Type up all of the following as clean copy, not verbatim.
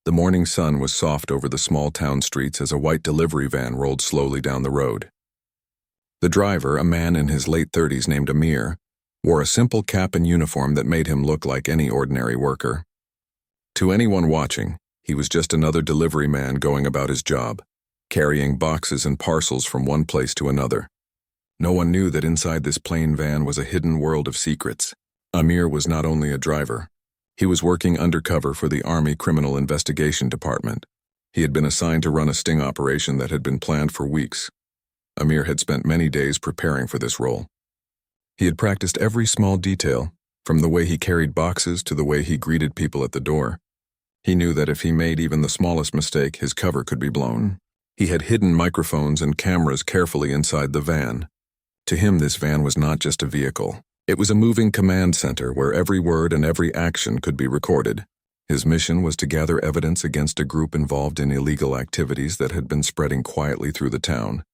The morning sun was soft over the small town streets as a white delivery van rolled slowly down the road. The driver, a man in his late 30s named Amir, wore a simple cap and uniform that made him look like any ordinary worker. To anyone watching, he was just another delivery man going about his job, carrying boxes and parcels from one place to another. No one knew that inside this plain van was a hidden world of secrets. Amir was not only a driver. He was working undercover for the Army Criminal Investigation Department. He had been assigned to run a sting operation that had been planned for weeks. Amir had spent many days preparing for this role. He had practiced every small detail, from the way he carried boxes to the way he greeted people at the door. He knew that if he made even the smallest mistake, his cover could be blown. He had hidden microphones and cameras carefully inside the van. To him, this van was not just a vehicle. It was a moving command center where every word and every action could be recorded. His mission was to gather evidence against a group involved in illegal activities that had been spreading quietly through the town.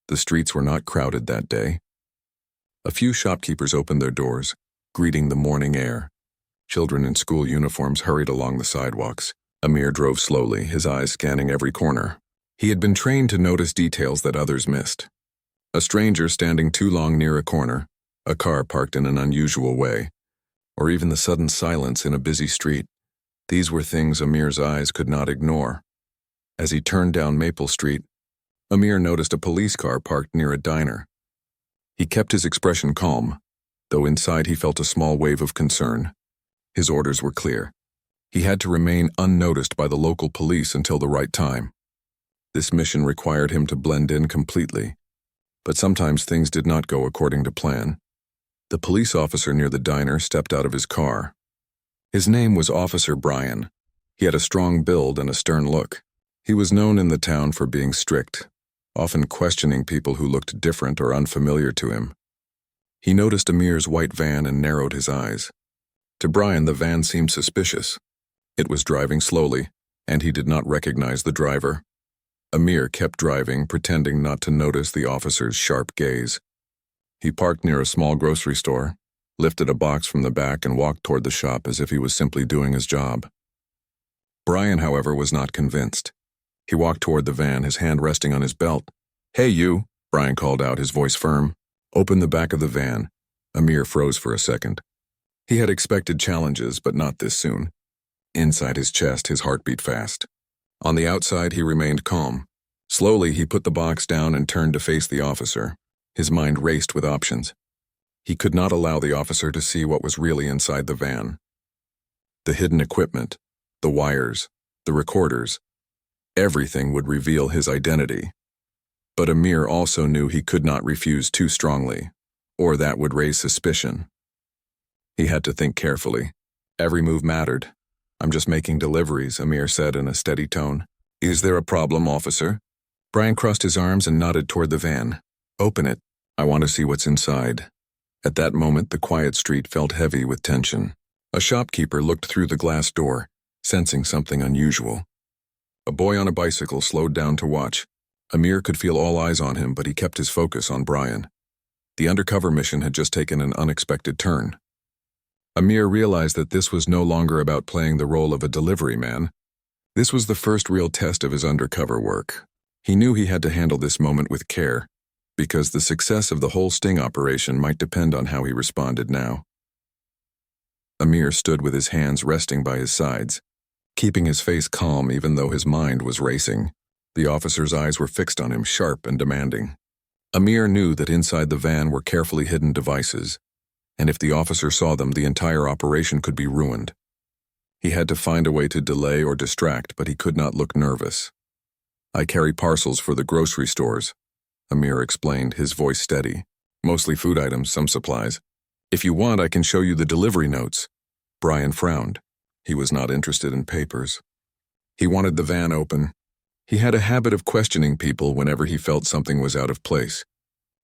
The streets were not crowded that day. A few shopkeepers opened their doors, greeting the morning air. Children in school uniforms hurried along the sidewalks. Amir drove slowly, his eyes scanning every corner. He had been trained to notice details that others missed. A stranger standing too long near a corner, a car parked in an unusual way, or even the sudden silence in a busy street. These were things Amir's eyes could not ignore. As he turned down Maple Street, Amir noticed a police car parked near a diner. He kept his expression calm, though inside he felt a small wave of concern. His orders were clear. He had to remain unnoticed by the local police until the right time. This mission required him to blend in completely, but sometimes things did not go according to plan. The police officer near the diner stepped out of his car. His name was Officer Brian. He had a strong build and a stern look. He was known in the town for being strict, often questioning people who looked different or unfamiliar to him. He noticed Amir's white van and narrowed his eyes. To Brian, the van seemed suspicious. It was driving slowly, and he did not recognize the driver. Amir kept driving, pretending not to notice the officer's sharp gaze. He parked near a small grocery store, lifted a box from the back and walked toward the shop as if he was simply doing his job. Brian, however, was not convinced. He walked toward the van, his hand resting on his belt. "Hey, you," Brian called out, his voice firm. "Open the back of the van." Amir froze for a second. He had expected challenges, but not this soon. Inside his chest, his heart beat fast. On the outside, he remained calm. Slowly, he put the box down and turned to face the officer. His mind raced with options. He could not allow the officer to see what was really inside the van. The hidden equipment, the wires, the recorders, everything would reveal his identity. But Amir also knew he could not refuse too strongly, or that would raise suspicion. He had to think carefully. Every move mattered. "I'm just making deliveries," Amir said in a steady tone. "Is there a problem, officer?" Brian crossed his arms and nodded toward the van. "Open it. I want to see what's inside." At that moment, the quiet street felt heavy with tension. A shopkeeper looked through the glass door, sensing something unusual. A boy on a bicycle slowed down to watch. Amir could feel all eyes on him, but he kept his focus on Brian. The undercover mission had just taken an unexpected turn. Amir realized that this was no longer about playing the role of a delivery man. This was the first real test of his undercover work. He knew he had to handle this moment with care, because the success of the whole sting operation might depend on how he responded now. Amir stood with his hands resting by his sides, keeping his face calm even though his mind was racing. The officer's eyes were fixed on him, sharp and demanding. Amir knew that inside the van were carefully hidden devices, and if the officer saw them, the entire operation could be ruined. He had to find a way to delay or distract, but he could not look nervous. "I carry parcels for the grocery stores," Amir explained, his voice steady. "Mostly food items, some supplies. If you want, I can show you the delivery notes." Brian frowned. He was not interested in papers. He wanted the van open. He had a habit of questioning people whenever he felt something was out of place.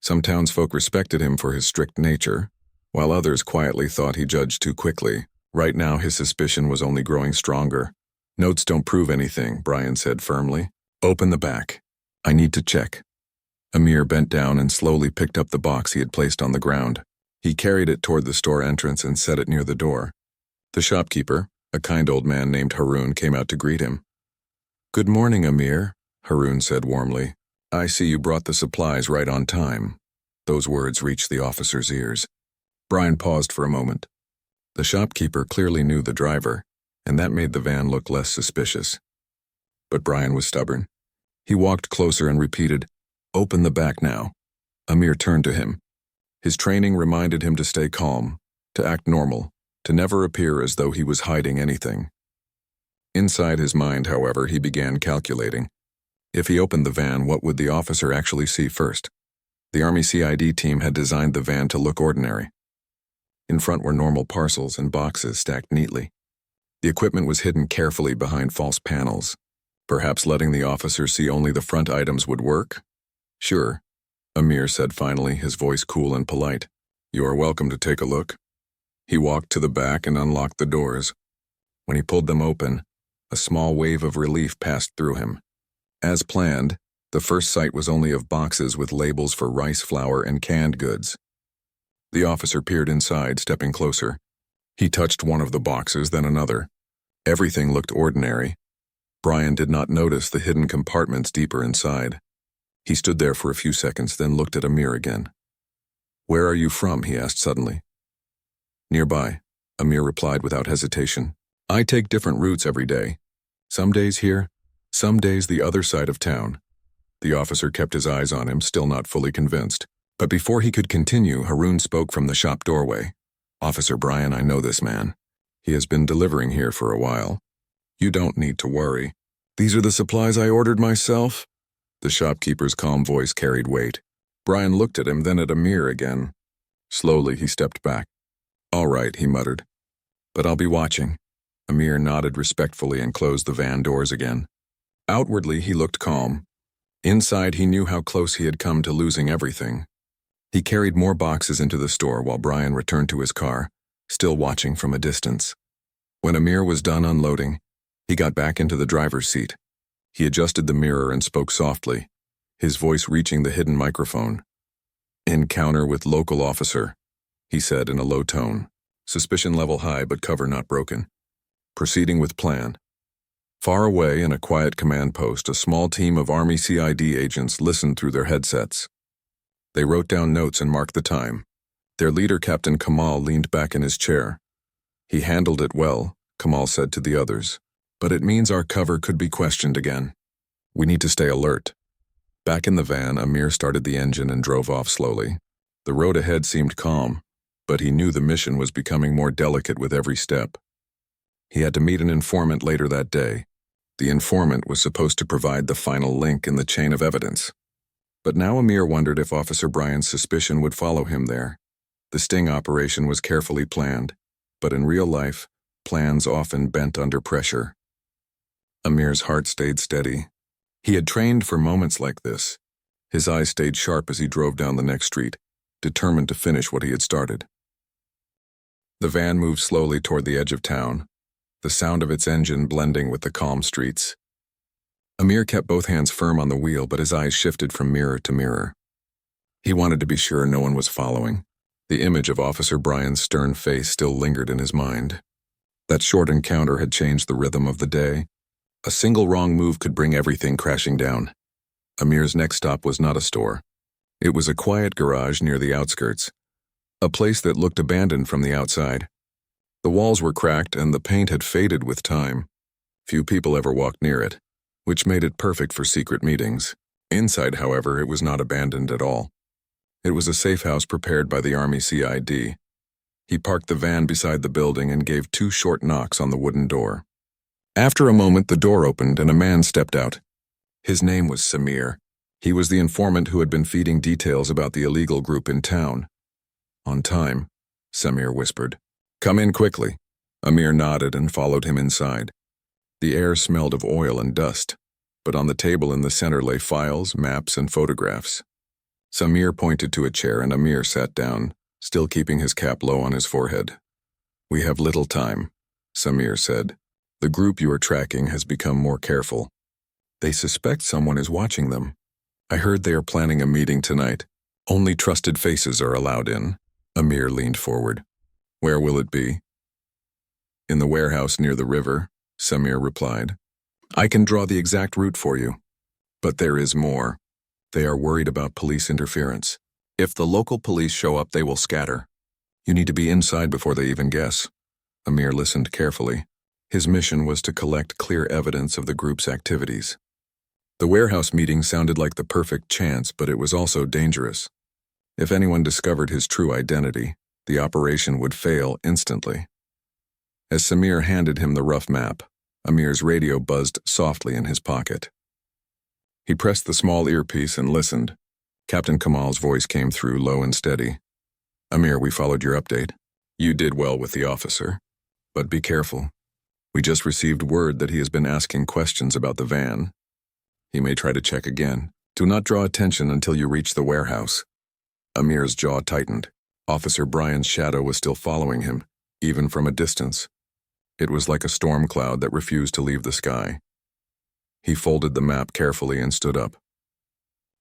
Some townsfolk respected him for his strict nature, while others quietly thought he judged too quickly. Right now, his suspicion was only growing stronger. "Notes don't prove anything," Brian said firmly. "Open the back. I need to check." Amir bent down and slowly picked up the box he had placed on the ground. He carried it toward the store entrance and set it near the door. The shopkeeper, A kind old man named Haroon came out to greet him. "Good morning, Amir," Haroon said warmly. "I see you brought the supplies right on time." Those words reached the officer's ears. Brian paused for a moment. The shopkeeper clearly knew the driver, and that made the van look less suspicious. But Brian was stubborn. He walked closer and repeated, "Open the back now." Amir turned to him. His training reminded him to stay calm, to act normal, to never appear as though he was hiding anything. Inside his mind, however, he began calculating. If he opened the van, what would the officer actually see first? The Army CID team had designed the van to look ordinary. In front were normal parcels and boxes stacked neatly. The equipment was hidden carefully behind false panels. Perhaps letting the officer see only the front items would work? "Sure," Amir said finally, his voice cool and polite. "You are welcome to take a look." He walked to the back and unlocked the doors. When he pulled them open, a small wave of relief passed through him. As planned, the first sight was only of boxes with labels for rice flour and canned goods. The officer peered inside, stepping closer. He touched one of the boxes, then another. Everything looked ordinary. Brian did not notice the hidden compartments deeper inside. He stood there for a few seconds, then looked at Amir again. "Where are you from?" he asked suddenly. "Nearby," Amir replied without hesitation. "I take different routes every day. Some days here, some days the other side of town." The officer kept his eyes on him, still not fully convinced. But before he could continue, Haroon spoke from the shop doorway. "Officer Brian, I know this man. He has been delivering here for a while. You don't need to worry. These are the supplies I ordered myself." The shopkeeper's calm voice carried weight. Brian looked at him, then at Amir again. Slowly, he stepped back. "All right," he muttered. "But I'll be watching." Amir nodded respectfully and closed the van doors again. Outwardly, he looked calm. Inside, he knew how close he had come to losing everything. He carried more boxes into the store while Brian returned to his car, still watching from a distance. When Amir was done unloading, he got back into the driver's seat. He adjusted the mirror and spoke softly, his voice reaching the hidden microphone. "Encounter with local officer," he said in a low tone. "Suspicion level high but cover not broken. Proceeding with plan." Far away in a quiet command post, a small team of Army CID agents listened through their headsets. They wrote down notes and marked the time. Their leader, Captain Kamal, leaned back in his chair. "He handled it well," Kamal said to the others. "But it means our cover could be questioned again. We need to stay alert." Back in the van, Amir started the engine and drove off slowly. The road ahead seemed calm, but he knew the mission was becoming more delicate with every step. He had to meet an informant later that day. The informant was supposed to provide the final link in the chain of evidence. But now Amir wondered if Officer Brian's suspicion would follow him there. The sting operation was carefully planned, but in real life, plans often bent under pressure. Amir's heart stayed steady. He had trained for moments like this. His eyes stayed sharp as he drove down the next street, determined to finish what he had started. The van moved slowly toward the edge of town, the sound of its engine blending with the calm streets. Amir kept both hands firm on the wheel, but his eyes shifted from mirror to mirror. He wanted to be sure no one was following. The image of Officer Brian's stern face still lingered in his mind. That short encounter had changed the rhythm of the day. A single wrong move could bring everything crashing down. Amir's next stop was not a store. It was a quiet garage near the outskirts, a place that looked abandoned from the outside. The walls were cracked and the paint had faded with time. Few people ever walked near it, which made it perfect for secret meetings. Inside, however, it was not abandoned at all. It was a safe house prepared by the Army CID. He parked the van beside the building and gave 2 short knocks on the wooden door. After a moment, the door opened and a man stepped out. His name was Samir. He was the informant who had been feeding details about the illegal group in town. "On time," Samir whispered. "Come in quickly." Amir nodded and followed him inside. The air smelled of oil and dust, but on the table in the center lay files, maps, and photographs. Samir pointed to a chair and Amir sat down, still keeping his cap low on his forehead. "We have little time," Samir said. "The group you are tracking has become more careful. They suspect someone is watching them. I heard they are planning a meeting tonight. Only trusted faces are allowed in." Amir leaned forward. "Where will it be?" In the warehouse near the river, Samir replied. I can draw the exact route for you. But there is more. They are worried about police interference. If the local police show up, they will scatter. You need to be inside before they even guess. Amir listened carefully. His mission was to collect clear evidence of the group's activities. The warehouse meeting sounded like the perfect chance, but it was also dangerous. If anyone discovered his true identity, the operation would fail instantly. As Samir handed him the rough map, Amir's radio buzzed softly in his pocket. He pressed the small earpiece and listened. Captain Kamal's voice came through low and steady. Amir, we followed your update. You did well with the officer. But be careful. We just received word that he has been asking questions about the van. He may try to check again. Do not draw attention until you reach the warehouse. Amir's jaw tightened. Officer Brian's shadow was still following him, even from a distance. It was like a storm cloud that refused to leave the sky. He folded the map carefully and stood up.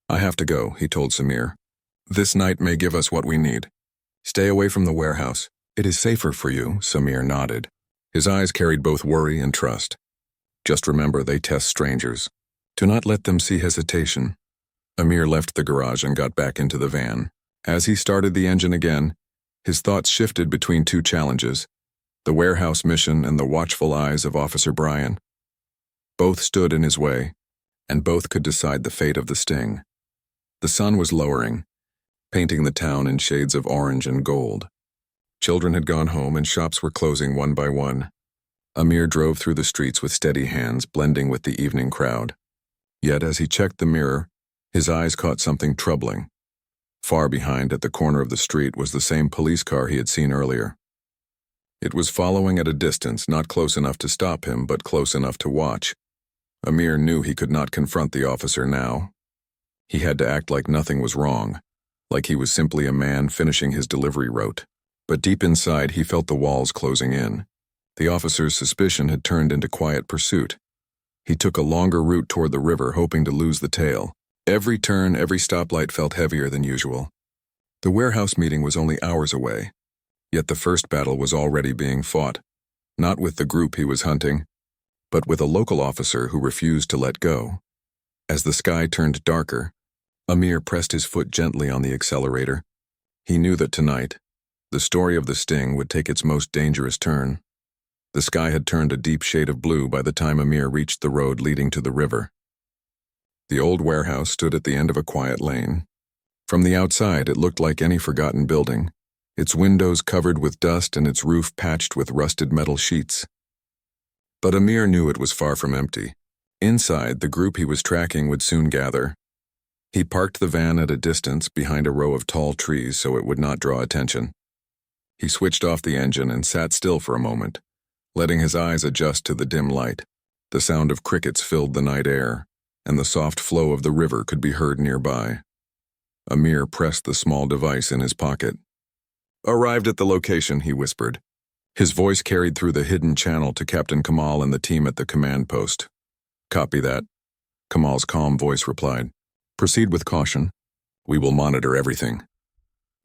I have to go, he told Samir. This night may give us what we need. Stay away from the warehouse. It is safer for you, Samir nodded. His eyes carried both worry and trust. Just remember, they test strangers. Do not let them see hesitation. Amir left the garage and got back into the van. As he started the engine again, his thoughts shifted between two challenges, the warehouse mission and the watchful eyes of Officer Brian. Both stood in his way, and both could decide the fate of the sting. The sun was lowering, painting the town in shades of orange and gold. Children had gone home and shops were closing one by one. Amir drove through the streets with steady hands, blending with the evening crowd. Yet as he checked the mirror, his eyes caught something troubling. Far behind, at the corner of the street, was the same police car he had seen earlier. It was following at a distance, not close enough to stop him, but close enough to watch. Amir knew he could not confront the officer now. He had to act like nothing was wrong, like he was simply a man finishing his delivery route. But deep inside, he felt the walls closing in. The officer's suspicion had turned into quiet pursuit. He took a longer route toward the river, hoping to lose the tail. Every turn, every stoplight felt heavier than usual. The warehouse meeting was only hours away, yet the first battle was already being fought, not with the group he was hunting, but with a local officer who refused to let go. As the sky turned darker, Amir pressed his foot gently on the accelerator. He knew that tonight, the story of the sting would take its most dangerous turn. The sky had turned a deep shade of blue by the time Amir reached the road leading to the river. The old warehouse stood at the end of a quiet lane. From the outside, it looked like any forgotten building, its windows covered with dust and its roof patched with rusted metal sheets. But Amir knew it was far from empty. Inside, the group he was tracking would soon gather. He parked the van at a distance behind a row of tall trees so it would not draw attention. He switched off the engine and sat still for a moment, letting his eyes adjust to the dim light. The sound of crickets filled the night air, and the soft flow of the river could be heard nearby. Amir pressed the small device in his pocket. Arrived at the location, he whispered. His voice carried through the hidden channel to Captain Kamal and the team at the command post. Copy that, Kamal's calm voice replied. Proceed with caution. We will monitor everything.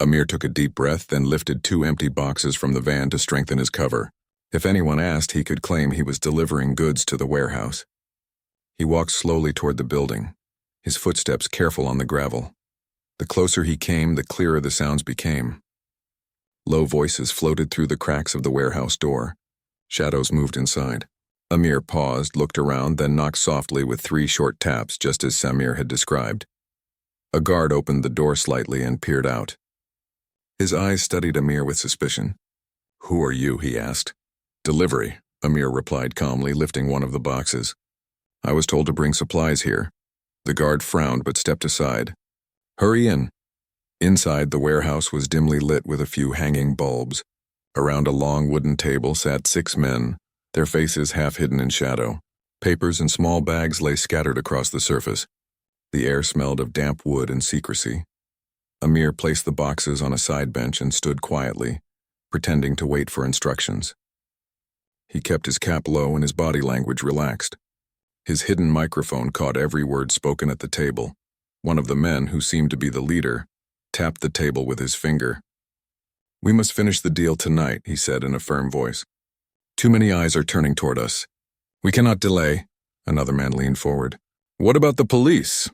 Amir took a deep breath, then lifted 2 empty boxes from the van to strengthen his cover. If anyone asked, he could claim he was delivering goods to the warehouse. He walked slowly toward the building, his footsteps careful on the gravel. The closer he came, the clearer the sounds became. Low voices floated through the cracks of the warehouse door. Shadows moved inside. Amir paused, looked around, then knocked softly with 3 short taps, just as Samir had described. A guard opened the door slightly and peered out. His eyes studied Amir with suspicion. Who are you? He asked. Delivery, Amir replied calmly, lifting one of the boxes. I was told to bring supplies here. The guard frowned but stepped aside. Hurry in. Inside, the warehouse was dimly lit with a few hanging bulbs. Around a long wooden table sat 6 men, their faces half hidden in shadow. Papers and small bags lay scattered across the surface. The air smelled of damp wood and secrecy. Amir placed the boxes on a side bench and stood quietly, pretending to wait for instructions. He kept his cap low and his body language relaxed. His hidden microphone caught every word spoken at the table. One of the men, who seemed to be the leader, tapped the table with his finger. We must finish the deal tonight, he said in a firm voice. Too many eyes are turning toward us. We cannot delay. Another man leaned forward. What about the police?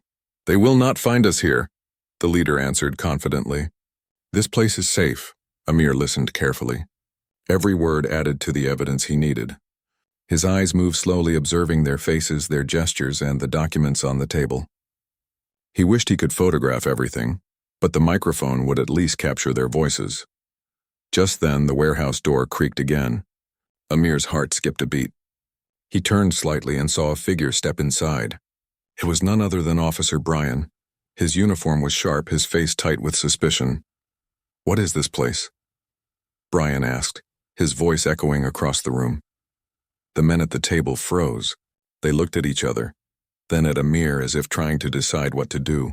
They will not find us here, the leader answered confidently. This place is safe. Amir listened carefully. Every word added to the evidence he needed. His eyes moved slowly, observing their faces, their gestures, and the documents on the table. He wished he could photograph everything, but the microphone would at least capture their voices. Just then, the warehouse door creaked again. Amir's heart skipped a beat. He turned slightly and saw a figure step inside. It was none other than Officer Brian. His uniform was sharp, his face tight with suspicion. What is this place? Brian asked, his voice echoing across the room. The men at the table froze. They looked at each other, then at Amir as if trying to decide what to do.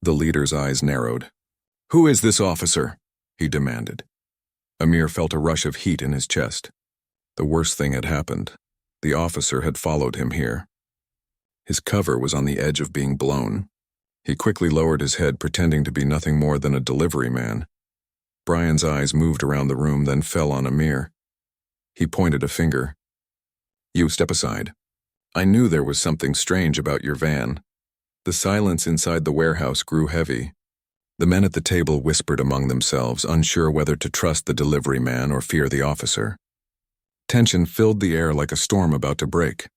The leader's eyes narrowed. Who is this officer? He demanded. Amir felt a rush of heat in his chest. The worst thing had happened. The officer had followed him here. His cover was on the edge of being blown. He quickly lowered his head, pretending to be nothing more than a delivery man. Brian's eyes moved around the room, then fell on Amir. He pointed a finger. You step aside. I knew there was something strange about your van. The silence inside the warehouse grew heavy. The men at the table whispered among themselves, unsure whether to trust the delivery man or fear the officer. Tension filled the air like a storm about to break.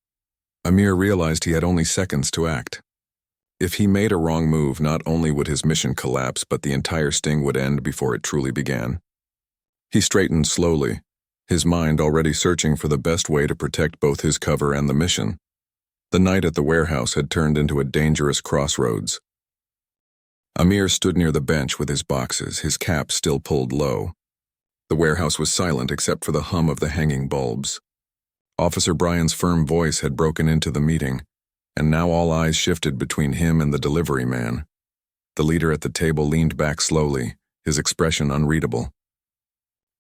Amir realized he had only seconds to act. If he made a wrong move, not only would his mission collapse, but the entire sting would end before it truly began. He straightened slowly, his mind already searching for the best way to protect both his cover and the mission. The night at the warehouse had turned into a dangerous crossroads. Amir stood near the bench with his boxes, his cap still pulled low. The warehouse was silent except for the hum of the hanging bulbs. Officer Brian's firm voice had broken into the meeting, and now all eyes shifted between him and the delivery man. The leader at the table leaned back slowly, his expression unreadable.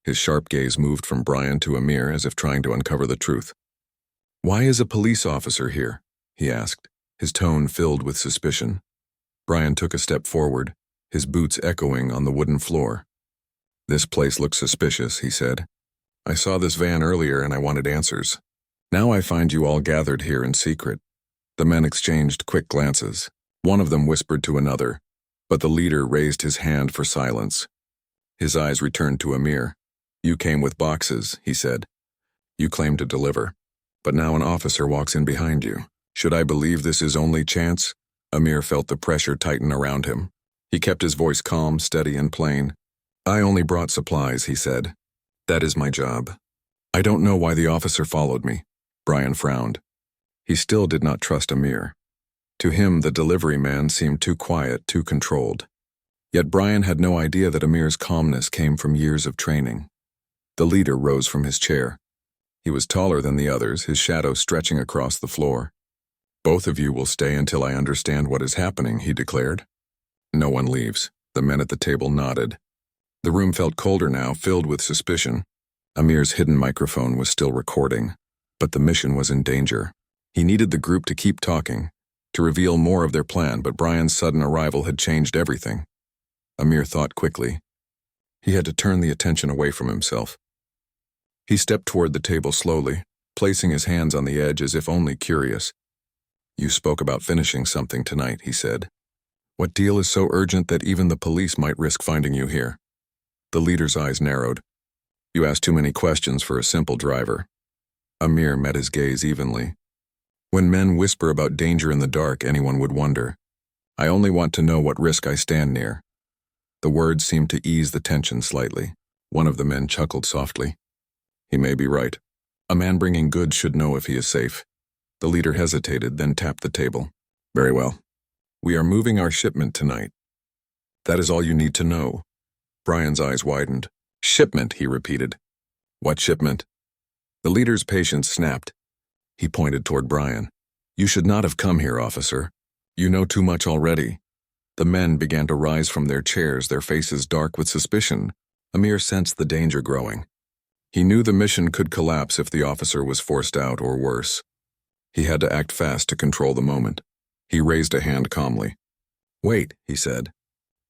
His sharp gaze moved from Brian to Amir as if trying to uncover the truth. Why is a police officer here? He asked, his tone filled with suspicion. Brian took a step forward, his boots echoing on the wooden floor. This place looks suspicious, he said. I saw this van earlier and I wanted answers. Now I find you all gathered here in secret. The men exchanged quick glances. One of them whispered to another, but the leader raised his hand for silence. His eyes returned to Amir. You came with boxes, he said. You claimed to deliver. But now an officer walks in behind you. Should I believe this is only chance? Amir felt the pressure tighten around him. He kept his voice calm, steady, and plain. I only brought supplies, he said. That is my job. I don't know why the officer followed me. Brian frowned. He still did not trust Amir. To him, the delivery man seemed too quiet, too controlled. Yet Brian had no idea that Amir's calmness came from years of training. The leader rose from his chair. He was taller than the others, his shadow stretching across the floor. Both of you will stay until I understand what is happening, he declared. No one leaves. The men at the table nodded. The room felt colder now, filled with suspicion. Amir's hidden microphone was still recording, but the mission was in danger. He needed the group to keep talking, to reveal more of their plan, but Brian's sudden arrival had changed everything. Amir thought quickly. He had to turn the attention away from himself. He stepped toward the table slowly, placing his hands on the edge as if only curious. You spoke about finishing something tonight, he said. What deal is so urgent that even the police might risk finding you here? The leader's eyes narrowed. You asked too many questions for a simple driver. Amir met his gaze evenly. When men whisper about danger in the dark, anyone would wonder. I only want to know what risk I stand near. The words seemed to ease the tension slightly. One of the men chuckled softly. He may be right. A man bringing goods should know if he is safe. The leader hesitated, then tapped the table. Very well. We are moving our shipment tonight. That is all you need to know. Brian's eyes widened. Shipment, he repeated. What shipment? The leader's patience snapped. He pointed toward Brian. You should not have come here, officer. You know too much already. The men began to rise from their chairs, their faces dark with suspicion. Amir sensed the danger growing. He knew the mission could collapse if the officer was forced out or worse. He had to act fast to control the moment. He raised a hand calmly. Wait, he said.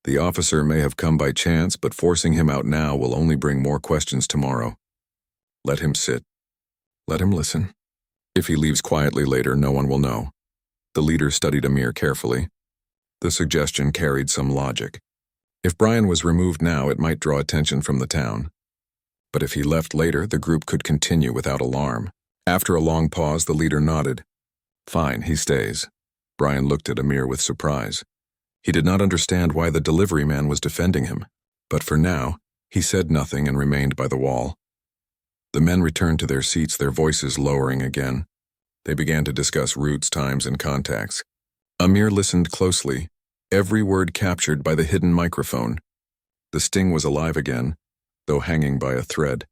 The officer may have come by chance, but forcing him out now will only bring more questions tomorrow. Let him sit. Let him listen. If he leaves quietly later, no one will know. The leader studied Amir carefully. The suggestion carried some logic. If Brian was removed now, it might draw attention from the town. But if he left later, the group could continue without alarm. After a long pause, the leader nodded. Fine, he stays. Brian looked at Amir with surprise. He did not understand why the delivery man was defending him, but for now, he said nothing and remained by the wall. The men returned to their seats, their voices lowering again. They began to discuss routes, times, and contacts. Amir listened closely, every word captured by the hidden microphone. The sting was alive again, though hanging by a thread.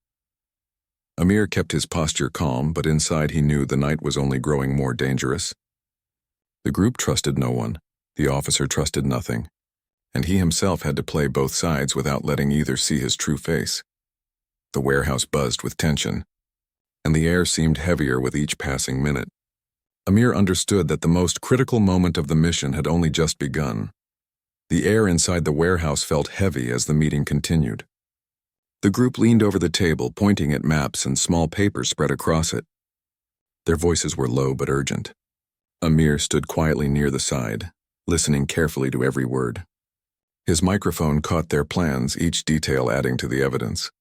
Amir kept his posture calm, but inside he knew the night was only growing more dangerous. The group trusted no one, the officer trusted nothing, and he himself had to play both sides without letting either see his true face. The warehouse buzzed with tension, and the air seemed heavier with each passing minute. Amir understood that the most critical moment of the mission had only just begun. The air inside the warehouse felt heavy as the meeting continued. The group leaned over the table, pointing at maps and small papers spread across it. Their voices were low but urgent. Amir stood quietly near the side, listening carefully to every word. His microphone caught their plans, each detail adding to the evidence.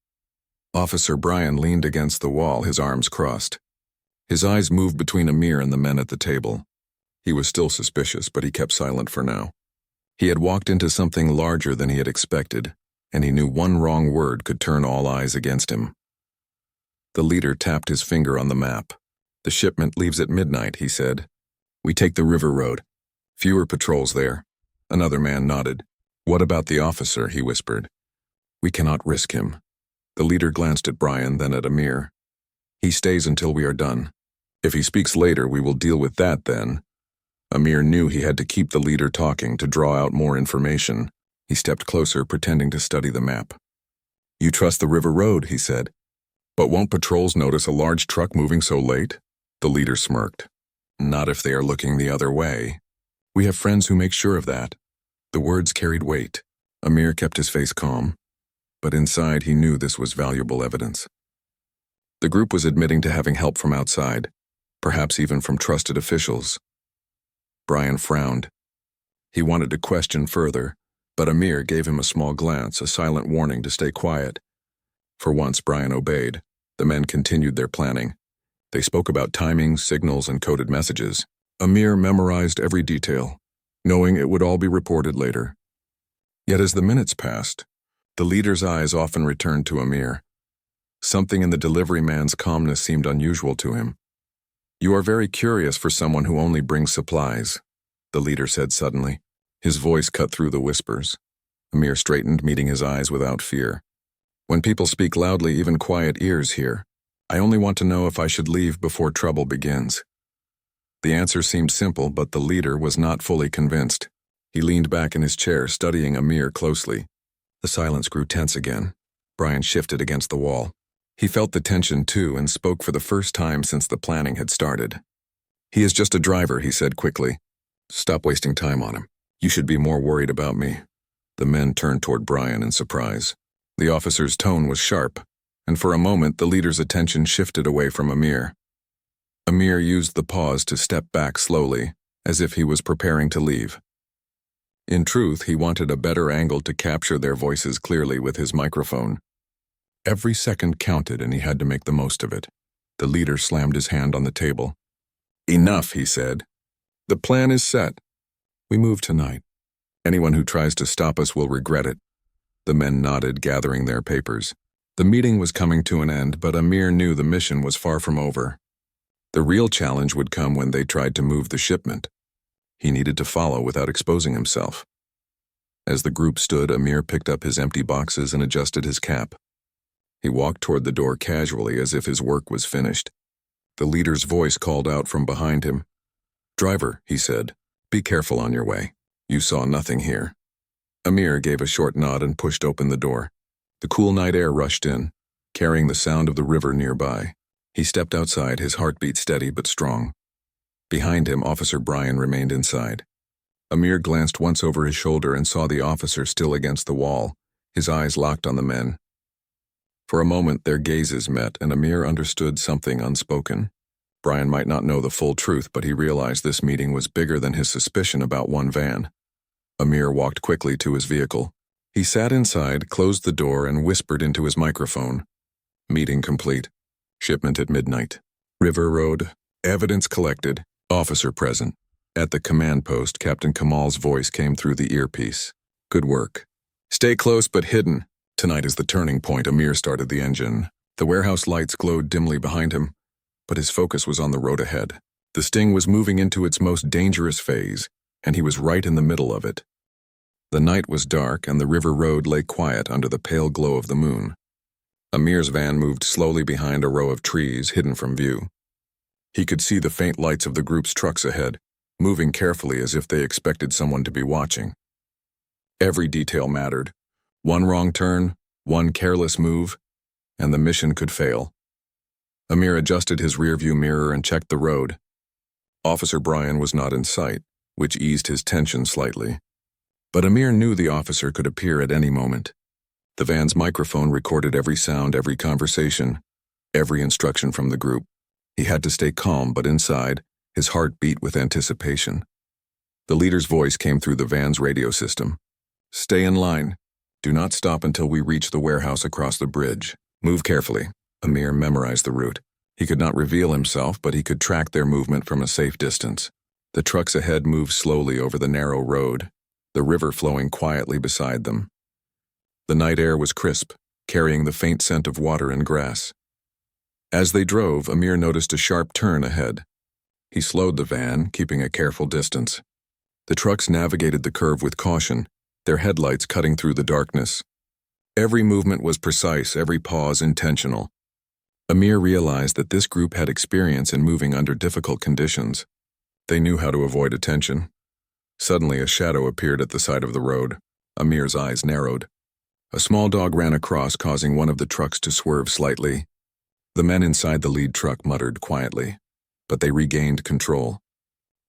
Officer Brian leaned against the wall, his arms crossed. His eyes moved between Amir and the men at the table. He was still suspicious, but he kept silent for now. He had walked into something larger than he had expected, and he knew one wrong word could turn all eyes against him. The leader tapped his finger on the map. The shipment leaves at midnight, he said. We take the river road. Fewer patrols there. Another man nodded. What about the officer? He whispered. We cannot risk him. The leader glanced at Brian, then at Amir. He stays until we are done. If he speaks later, we will deal with that then. Amir knew he had to keep the leader talking to draw out more information. He stepped closer, pretending to study the map. You trust the river road, he said. But won't patrols notice a large truck moving so late? The leader smirked. Not if they are looking the other way. We have friends who make sure of that. The words carried weight. Amir kept his face calm, but inside he knew this was valuable evidence. The group was admitting to having help from outside, perhaps even from trusted officials. Brian frowned. He wanted to question further, but Amir gave him a small glance, a silent warning to stay quiet. For once, Brian obeyed. The men continued their planning. They spoke about timings, signals, and coded messages. Amir memorized every detail, knowing it would all be reported later. Yet as the minutes passed, the leader's eyes often returned to Amir. Something in the delivery man's calmness seemed unusual to him. You are very curious for someone who only brings supplies, the leader said suddenly. His voice cut through the whispers. Amir straightened, meeting his eyes without fear. When people speak loudly, even quiet ears hear. I only want to know if I should leave before trouble begins. The answer seemed simple, but the leader was not fully convinced. He leaned back in his chair, studying Amir closely. The silence grew tense again. Brian shifted against the wall. He felt the tension too and spoke for the first time since the planning had started. He is just a driver, he said quickly. Stop wasting time on him. You should be more worried about me. The men turned toward Brian in surprise. The officer's tone was sharp, and for a moment the leader's attention shifted away from Amir. Amir used the pause to step back slowly, as if he was preparing to leave. In truth, he wanted a better angle to capture their voices clearly with his microphone. Every second counted, and he had to make the most of it. The leader slammed his hand on the table. Enough, he said. The plan is set. We move tonight. Anyone who tries to stop us will regret it. The men nodded, gathering their papers. The meeting was coming to an end, but Amir knew the mission was far from over. The real challenge would come when they tried to move the shipment. He needed to follow without exposing himself. As the group stood, Amir picked up his empty boxes and adjusted his cap. He walked toward the door casually as if his work was finished. The leader's voice called out from behind him. Driver, he said, be careful on your way. You saw nothing here. Amir gave a short nod and pushed open the door. The cool night air rushed in, carrying the sound of the river nearby. He stepped outside, his heartbeat steady but strong. Behind him, Officer Brian remained inside. Amir glanced once over his shoulder and saw the officer still against the wall, his eyes locked on the men. For a moment, their gazes met, and Amir understood something unspoken. Brian might not know the full truth, but he realized this meeting was bigger than his suspicion about one van. Amir walked quickly to his vehicle. He sat inside, closed the door, and whispered into his microphone. Meeting complete. Shipment at midnight. River Road. Evidence collected. Officer present. At the command post, Captain Kamal's voice came through the earpiece. Good work. Stay close but hidden. Tonight is the turning point. Amir started the engine. The warehouse lights glowed dimly behind him, but his focus was on the road ahead. The sting was moving into its most dangerous phase, and he was right in the middle of it. The night was dark, and the river road lay quiet under the pale glow of the moon. Amir's van moved slowly behind a row of trees hidden from view. He could see the faint lights of the group's trucks ahead, moving carefully as if they expected someone to be watching. Every detail mattered. One wrong turn, one careless move, and the mission could fail. Amir adjusted his rearview mirror and checked the road. Officer Brian was not in sight, which eased his tension slightly. But Amir knew the officer could appear at any moment. The van's microphone recorded every sound, every conversation, every instruction from the group. He had to stay calm, but inside, his heart beat with anticipation. The leader's voice came through the van's radio system. Stay in line. Do not stop until we reach the warehouse across the bridge. Move carefully. Amir memorized the route. He could not reveal himself, but he could track their movement from a safe distance. The trucks ahead moved slowly over the narrow road, the river flowing quietly beside them. The night air was crisp, carrying the faint scent of water and grass. As they drove, Amir noticed a sharp turn ahead. He slowed the van, keeping a careful distance. The trucks navigated the curve with caution, their headlights cutting through the darkness. Every movement was precise, every pause intentional. Amir realized that this group had experience in moving under difficult conditions. They knew how to avoid attention. Suddenly, a shadow appeared at the side of the road. Amir's eyes narrowed. A small dog ran across, causing one of the trucks to swerve slightly. The men inside the lead truck muttered quietly, but they regained control.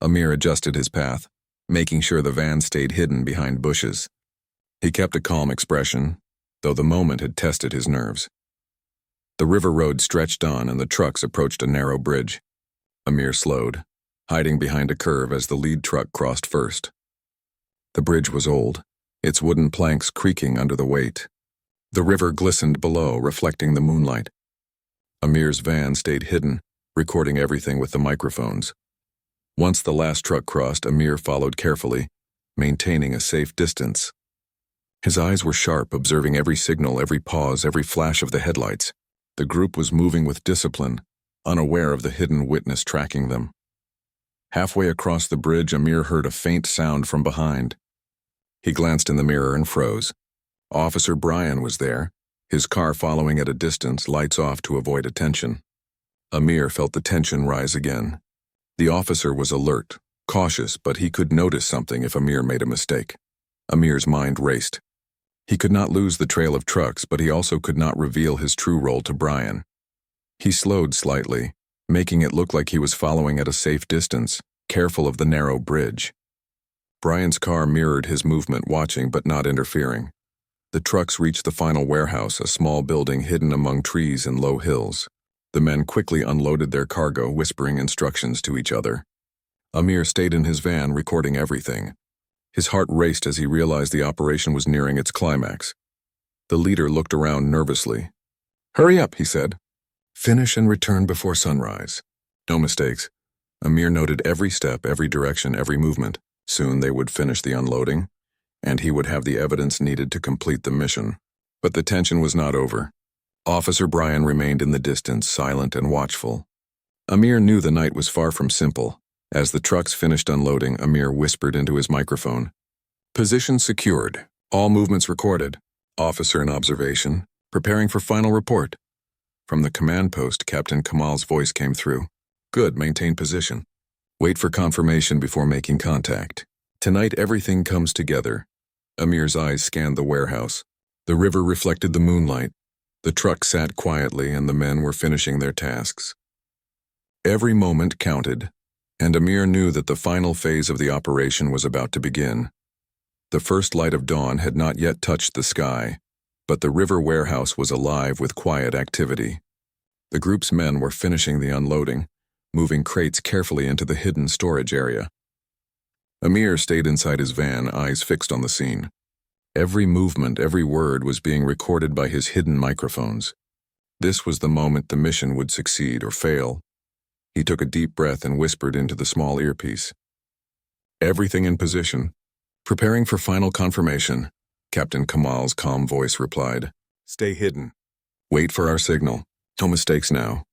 Amir adjusted his path, making sure the van stayed hidden behind bushes. He kept a calm expression, though the moment had tested his nerves. The river road stretched on, and the trucks approached a narrow bridge. Amir slowed, hiding behind a curve as the lead truck crossed first. The bridge was old, its wooden planks creaking under the weight. The river glistened below, reflecting the moonlight. Amir's van stayed hidden, recording everything with the microphones. Once the last truck crossed, Amir followed carefully, maintaining a safe distance. His eyes were sharp, observing every signal, every pause, every flash of the headlights. The group was moving with discipline, unaware of the hidden witness tracking them. Halfway across the bridge, Amir heard a faint sound from behind. He glanced in the mirror and froze. Officer Brian was there, his car following at a distance, lights off to avoid attention. Amir felt the tension rise again. The officer was alert, cautious, but he could notice something if Amir made a mistake. Amir's mind raced. He could not lose the trail of trucks, but he also could not reveal his true role to Brian. He slowed slightly, making it look like he was following at a safe distance, careful of the narrow bridge. Brian's car mirrored his movement, watching but not interfering. The trucks reached the final warehouse, a small building hidden among trees and low hills. The men quickly unloaded their cargo, whispering instructions to each other. Amir stayed in his van, recording everything. His heart raced as he realized the operation was nearing its climax. The leader looked around nervously. "Hurry up," he said. "Finish and return before sunrise." No mistakes. Amir noted every step, every direction, every movement. Soon they would finish the unloading, and he would have the evidence needed to complete the mission. But the tension was not over. Officer Brian remained in the distance, silent and watchful. Amir knew the night was far from simple. As the trucks finished unloading, Amir whispered into his microphone. "Position secured. All movements recorded. Officer in observation. Preparing for final report." From the command post, Captain Kamal's voice came through. "Good, maintain position. Wait for confirmation before making contact. Tonight everything comes together." Amir's eyes scanned the warehouse. The river reflected the moonlight. The truck sat quietly, and the men were finishing their tasks. Every moment counted, and Amir knew that the final phase of the operation was about to begin. The first light of dawn had not yet touched the sky, But the river warehouse was alive with quiet activity. The group's men were finishing the unloading, moving crates carefully into the hidden storage area. Amir stayed inside his van, eyes fixed on the scene. Every movement, every word was being recorded by his hidden microphones. This was the moment the mission would succeed or fail. He took a deep breath and whispered into the small earpiece. "Everything in position. Preparing for final confirmation," Captain Kamal's calm voice replied. "Stay hidden. Wait for our signal. No mistakes now."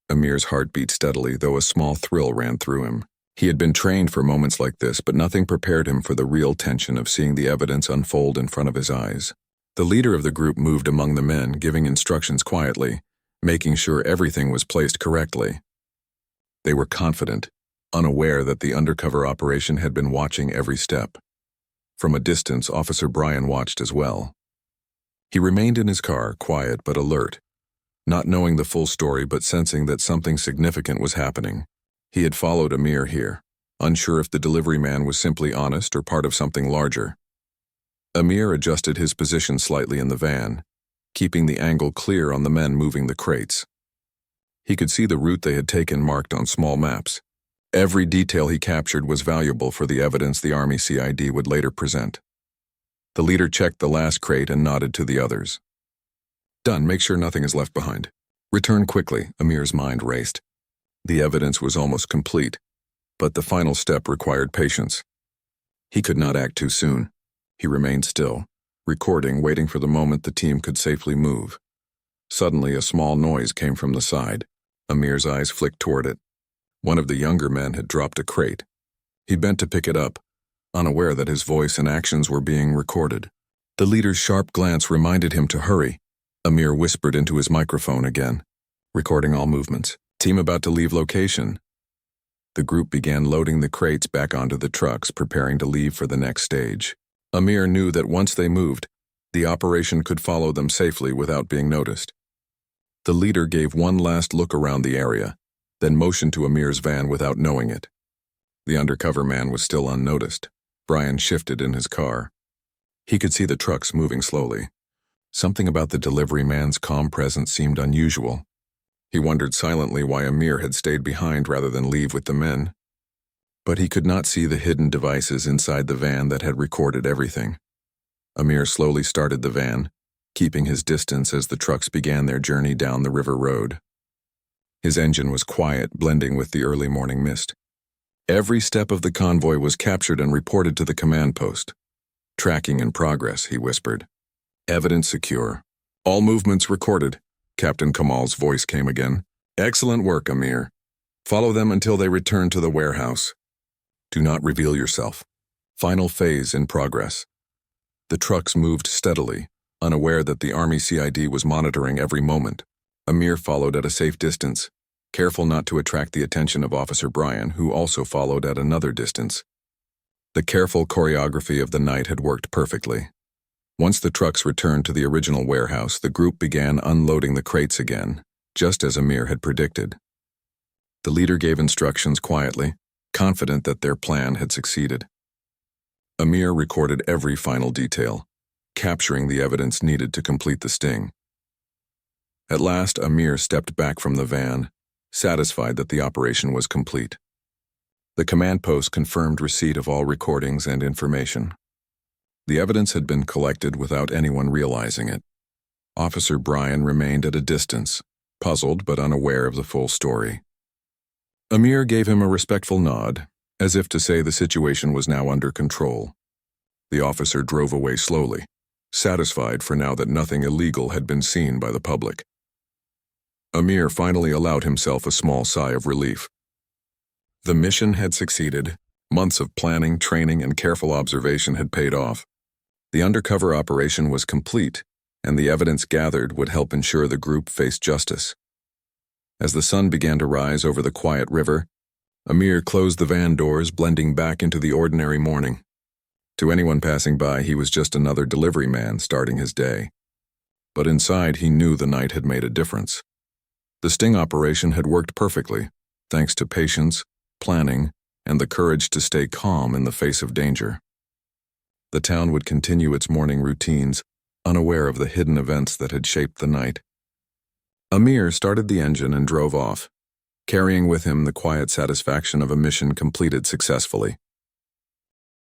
Amir's heart beat steadily, though a small thrill ran through him. He had been trained for moments like this, but nothing prepared him for the real tension of seeing the evidence unfold in front of his eyes. The leader of the group moved among the men, giving instructions quietly, making sure everything was placed correctly. They were confident, unaware that the undercover operation had been watching every step. From a distance, Officer Brian watched as well. He remained in his car, quiet but alert, not knowing the full story but sensing that something significant was happening. He had followed Amir here, unsure if the delivery man was simply honest or part of something larger. Amir adjusted his position slightly in the van, keeping the angle clear on the men moving the crates. He could see the route they had taken marked on small maps. Every detail he captured was valuable for the evidence the Army CID would later present. The leader checked the last crate and nodded to the others. "Done. Make sure nothing is left behind. Return quickly," Amir's mind raced. The evidence was almost complete, but the final step required patience. He could not act too soon. He remained still, recording, waiting for the moment the team could safely move. Suddenly, a small noise came from the side. Amir's eyes flicked toward it. One of the younger men had dropped a crate. He bent to pick it up, unaware that his voice and actions were being recorded. The leader's sharp glance reminded him to hurry. Amir whispered into his microphone again, recording all movements. "Team about to leave location." The group began loading the crates back onto the trucks, preparing to leave for the next stage. Amir knew that once they moved, the operation could follow them safely without being noticed. The leader gave one last look around the area, then motioned to Amir's van without knowing it. The undercover man was still unnoticed. Brian shifted in his car. He could see the trucks moving slowly. Something about the delivery man's calm presence seemed unusual. He wondered silently why Amir had stayed behind rather than leave with the men. But he could not see the hidden devices inside the van that had recorded everything. Amir slowly started the van, keeping his distance as the trucks began their journey down the river road. His engine was quiet, blending with the early morning mist. Every step of the convoy was captured and reported to the command post. "Tracking in progress," he whispered. "Evidence secure. All movements recorded." Captain Kamal's voice came again. "Excellent work, Amir. Follow them until they return to the warehouse. Do not reveal yourself. Final phase in progress." The trucks moved steadily, unaware that the Army CID was monitoring every moment. Amir followed at a safe distance, careful not to attract the attention of Officer Brian, who also followed at another distance. The careful choreography of the night had worked perfectly. Once the trucks returned to the original warehouse, the group began unloading the crates again, just as Amir had predicted. The leader gave instructions quietly, confident that their plan had succeeded. Amir recorded every final detail, capturing the evidence needed to complete the sting. At last, Amir stepped back from the van, satisfied that the operation was complete. The command post confirmed receipt of all recordings and information. The evidence had been collected without anyone realizing it. Officer Brian remained at a distance, puzzled but unaware of the full story. Amir gave him a respectful nod, as if to say the situation was now under control. The officer drove away slowly, satisfied for now that nothing illegal had been seen by the public. Amir finally allowed himself a small sigh of relief. The mission had succeeded. Months of planning, training, and careful observation had paid off. The undercover operation was complete, and the evidence gathered would help ensure the group faced justice. As the sun began to rise over the quiet river, Amir closed the van doors, blending back into the ordinary morning. To anyone passing by, he was just another delivery man starting his day. But inside, he knew the night had made a difference. The sting operation had worked perfectly, thanks to patience, planning, and the courage to stay calm in the face of danger. The town would continue its morning routines, unaware of the hidden events that had shaped the night. Amir started the engine and drove off, carrying with him the quiet satisfaction of a mission completed successfully.